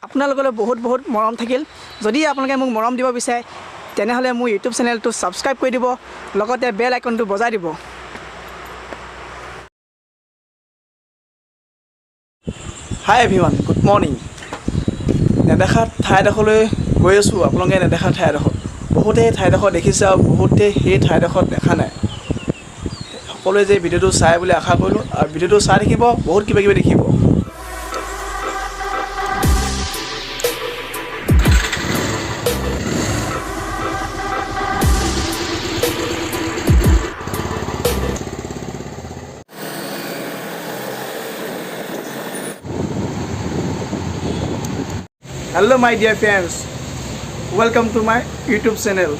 আপোনালোকলৈ বহুত বহুত মৰম থাকিল। যদি আপোনালোকে মোক মৰম দিব বিচাৰে তেনেহ'লে মোৰ ইউটিউব চেনেলটো ছাবস্ক্ৰাইব কৰি দিব, লগতে বেল আইকনটো বজাই দিব। হাই এভৰিৱান, গুড মৰ্ণিং। নেদেখা ঠাইডোখৰলৈ গৈ আছোঁ। আপোনালোকে নেদেখা ঠাইডোখৰ, বহুতেই ঠাইডোখৰ দেখিছে আৰু বহুতেই সেই ঠাইডোখৰ দেখা নাই। সকলোৱে যে ভিডিঅ'টো চাই বুলি আশা কৰিলোঁ, আৰু ভিডিঅ'টো চাই থাকিব, বহুত কিবা কিবি দেখিব। Hello' my dear friends, welcome to my YouTube channel.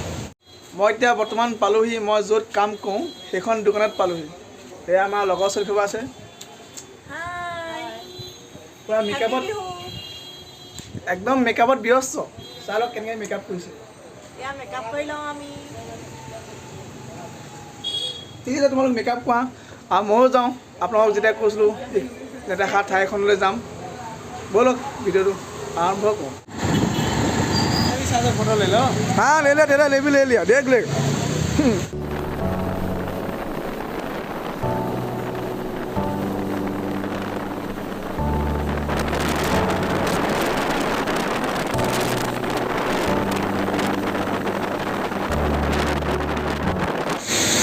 মই এতিয়া বৰ্তমান পালোহি, মই য'ত কাম কৰোঁ সেইখন দোকানত পালোহি। এয়া আমাৰ লগৰ ছোৱালীসোপা আছে, পূৰা মেকআপত, একদম মেকআপত ব্যস্ত। চাই লওক কেনেকৈ মেকআপ কৰিছে। মেকআপ কৰি লওঁ আমি। ঠিক আছে, তোমালোক মেকআপ কৰা আৰু ময়ো যাওঁ। আপোনালোকক যেতিয়া কৈছিলোঁ নেদেখা ঠাইখনলৈ যাম, ব'লক ভিডিঅ'টো आरंभ को फोटो ले लो। हाँ ले लिया, तेरा ले भी ले लिया, देख ले।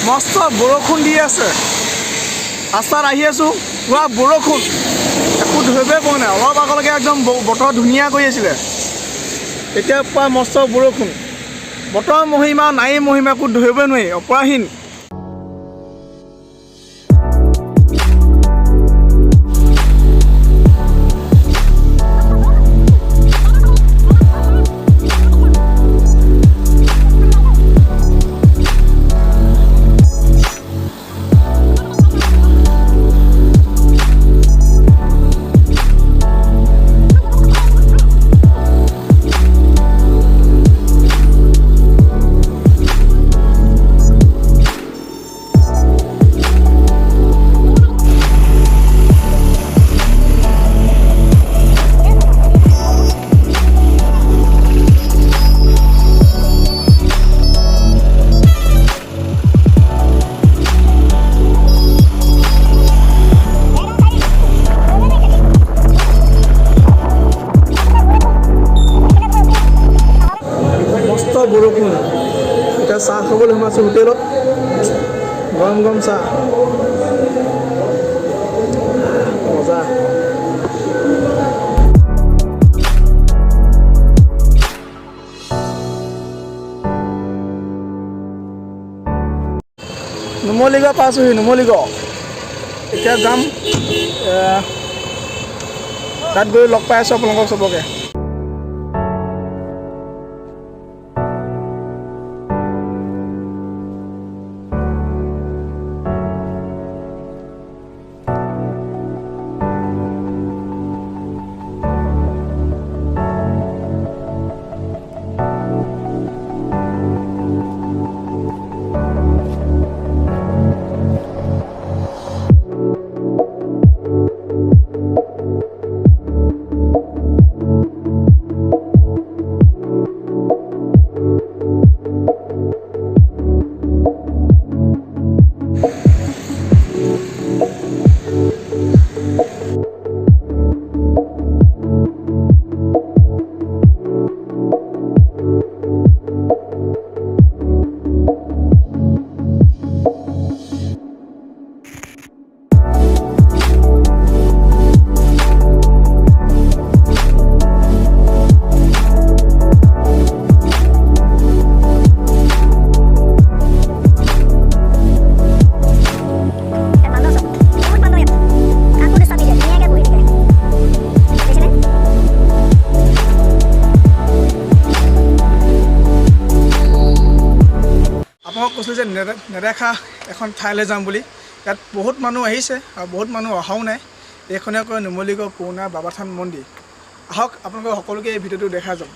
मस्त बरषुण दी आछे, रास्तात आहि आछो, पुरा बरषुण, একো ধৰিবই পৰা নাই। অলপ আগলৈকে একদম বতৰ ধুনীয়া কৰি আছিলে, এতিয়া পুৰা মস্ত বৰষুণ। বতৰৰ মহিমা নাই, মহিমা একো ধৰিবই নোৱাৰি, অপৰাহীন। বৰষুণ, এতিয়া চাহ খাবলৈ সোমাইছোঁ হোটেলত, গৰম গৰম চাহ, মজা। নুমলীগড় পাইছোঁহি, নুমলীগড়। এতিয়া যাম, তাত গৈ লগ পাই আছোঁ আপোনালোকক চবকে। কৈছিলোঁ যে নেদেখা এখন ঠাইলৈ যাম বুলি। ইয়াত বহুত মানুহ আহিছে আৰু বহুত মানুহ অহাও নাই। এইখনে কয় নুমলীগড় পুৰণা বাবা থান মন্দিৰ। আহক আপোনালোকক সকলোকে এই ভিডিঅ'টো দেখা যাম।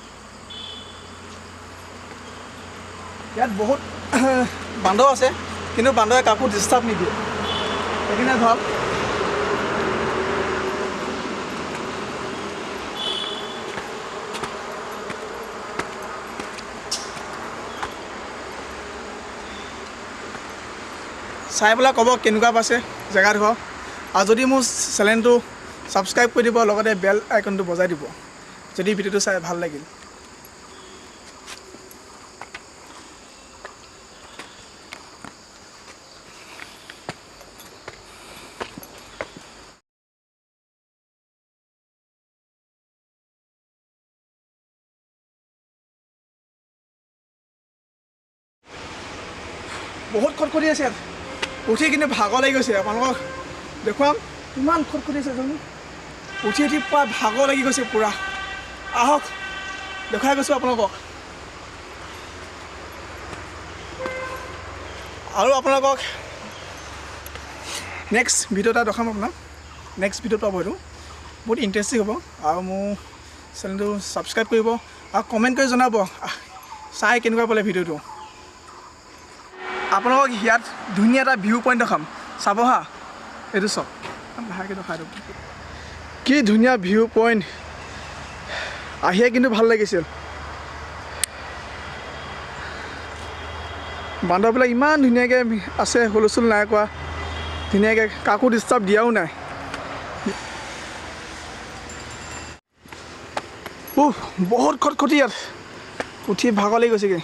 ইয়াত বহুত বান্দৰ আছে, কিন্তু বান্দৰে কাকো ডিষ্টাৰ্ব নিদিয়ে। সেইকাৰণে ভাল। চাই পেলাই ক'ব কেনেকুৱা পাইছে জেগাডোখৰ আৰু যদি মোৰ চেনেলটো ছাবস্ক্ৰাইব কৰি দিব লগতে বেল আইকনটো বজাই দিব যদি ভিডিঅ'টো চাই ভাল লাগিল। বহুত খটখটি আছে ইয়াত উঠি কিন্তু ভাগৰ লাগি গৈছে আপোনালোকক দেখুৱাম ইমান খটখটি আছে জানো উঠি পুৰা ভাগৰ লাগি গৈছে পুৰা আহক দেখাই গৈছোঁ আপোনালোকক আৰু আপোনালোকক নেক্সট ভিডিঅ' এটা দেখাম আপোনাক নেক্সট ভিডিঅ'ত পাব এইটো বহুত ইণ্টাৰেষ্টিং হ'ব আৰু মোৰ চেনেলটো ছাবস্ক্ৰাইব কৰিব আৰু কমেণ্ট কৰি জনাব চাই কেনেকুৱা পালে ভিডিঅ'টো আপোনালোকক ইয়াত ধুনীয়া এটা ভিউ পইণ্ট দেখাম চাব হা এইটো চাওক ভালকৈ দেখাই দিওঁ কি ধুনীয়া ভিউ পইণ্ট আহিয়ে কিন্তু ভাল লাগিছিল বান্দৰবিলাক ইমান ধুনীয়াকৈ আছে হুলস্থুল নাই কোৱা ধুনীয়াকৈ কাকো ডিষ্টাৰ্ব দিয়াও নাই বহুত খটখটি ইয়াত উঠি ভাগৰ লাগি গৈছেগৈ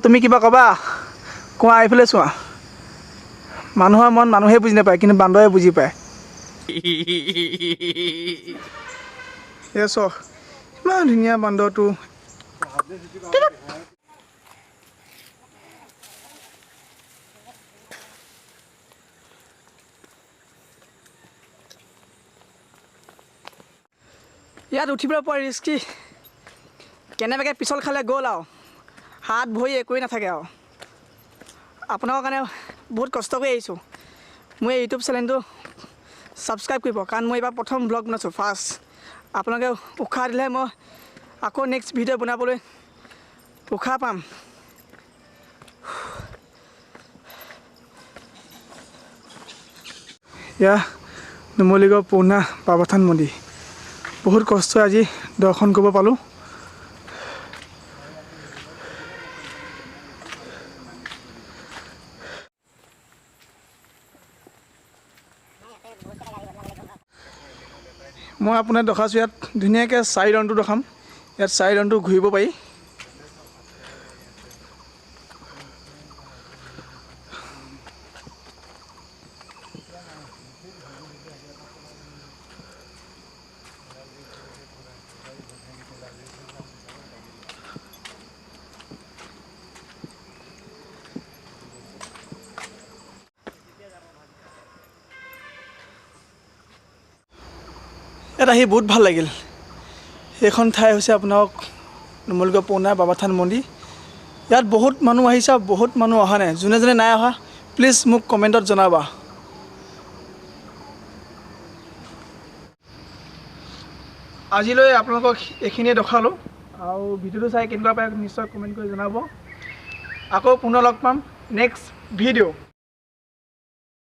তুমি কিবা ক'বা কোৱা এইফালে চোৱা মানুহৰ মন মানুহে বুজি নাপায় কিন্তু বান্দৰে বুজি পায় চোৱা ইমান ধুনীয়া বান্দৰটো ইয়াত উঠিবলৈ পোৱা ৰিস্কি কেনেবাকৈ পিছল খালে গ'ল আৰু হাত ভৰি একোৱেই নাথাকে আৰু আপোনালোকৰ কাৰণে বহুত কষ্ট কৰি আহিছোঁ মোৰ এই ইউটিউব চেনেলটো ছাবস্ক্ৰাইব কৰিব কাৰণ মই এইবাৰ প্ৰথম ব্লগ বনাইছোঁ ফাৰ্ষ্ট আপোনালোকে উৎসাহ দিলে মই আকৌ নেক্সট ভিডিঅ' বনাবলৈ উৎসাহ পাম এয়া নুমলীগড় পুৰণা বাবাথান মন্দিৰ বহুত কষ্ট আজি দৰ্শন কৰিব পালোঁ মই আপোনাক দেখাইছোঁ ইয়াত ধুনীয়াকৈ 4 ৰাউণ্ডটো দেখাম ইয়াত 4 ৰাউণ্ডটো ঘূৰিব পাৰি ইয়াত আহি বহুত ভাল লাগিল এইখন ঠাই হৈছে আপোনাক নুমলীগড় পুৰণা বাবাথান মন্দিৰ ইয়াত বহুত মানুহ আহিছে বহুত মানুহ অহা নাই যোনে যোনে নাই অহা প্লিজ মোক কমেণ্টত জনাবা আজিলৈ আপোনালোকক এইখিনিয়ে দেখালোঁ আৰু ভিডিঅ'টো চাই কেনেকুৱা পায় নিশ্চয় কমেণ্ট কৰি জনাব আকৌ পুনৰ লগ পাম নেক্সট ভিডিঅ'